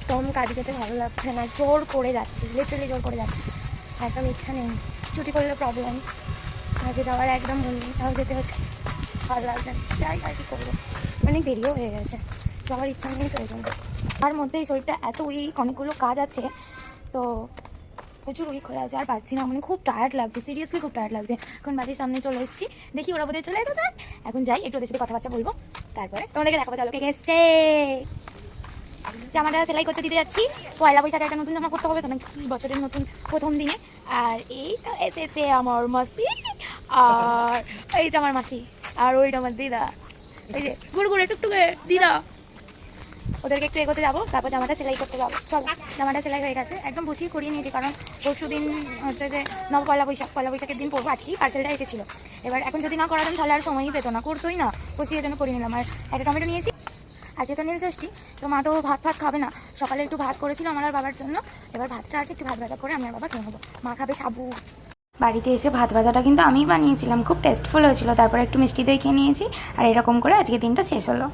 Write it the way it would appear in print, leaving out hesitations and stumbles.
একদম কাজে যেতে ভালো লাগছে না, জোর করে যাচ্ছি, লিটারালি জোর করে যাচ্ছি, একদম ইচ্ছা নেই। ছুটি করলে প্রবলেম, কাজে যাওয়ার একদম মন নেই, তাও যেতে হচ্ছে, ভালো লাগছে না, যাই আর কি করবো। অনেক দেরিও হয়ে গেছে, যাওয়ার ইচ্ছা নেই, তো এই জন্য। তার মধ্যে এই শরীরটা এত উইক, অনেকগুলো কাজ আছে, তো প্রচুর উইক হয়ে আছে, আর পাচ্ছি না, মানে খুব টায়ার্ড লাগছে, সিরিয়াসলি খুব টায়ার্ড লাগছে। এখন বাড়ির সামনে চলে এসেছি, দেখি ওরা বোধহয় চলে এসেছে, এখন যাই একটু ওদের সাথে কথাবার্তা বলবো, তারপরে তোমাদেরকে দেখাবো। চলো, কে এসছে। জামাটা সেলাই করতে দিতে যাচ্ছি, পয়লা বৈশাখে একটা নতুন জামা করতে হবে তো নাকি, বছরের নতুন প্রথম দিনে। আর এইটা এসেছে আমার মাসি, আর এইটা আমার মাসি, আর ওইটা আমার দিদা, এই যে গুড় গুড়ে টুকটুকে দিদা। ওদেরকে একটু এগোতে যাবো, তারপর জামাটা সেলাই করতে যাবো। চলো, জামাটা সেলাই হয়ে গেছে, একদম বসিয়ে করিয়ে নিয়েছি, কারণ পরশু দিন হচ্ছে যে পয়লা বৈশাখের দিন পরবো, আজকেই পার্সেলটা এসেছিলো। এবার এখন যদি না করাতাম তাহলে আর সময়ই পেতো না, করতোই না, বসিয়ে জন্য করিয়ে নিলাম। আর একটা টমেটো নিয়েছি, আজকে তো নীল ষষ্ঠী, তো মা তো ভাত খাবে না, সকালে একটু ভাত করেছিল আমার আর বাবার জন্য, এবার ভাতটা আছে, একটু ভাত ভাজা করে আমি আর বাবা খেয়ে নেবো, মা খাবে সাবু। বাড়িতে এসে ভাত ভাজাটা কিন্তু আমিই বানিয়েছিলাম, খুব টেস্টফুল হয়েছিল, তারপরে একটু মিষ্টি দই খেয়ে নিয়েছি, আর এরকম করে আজকে দিনটা শেষ হলো।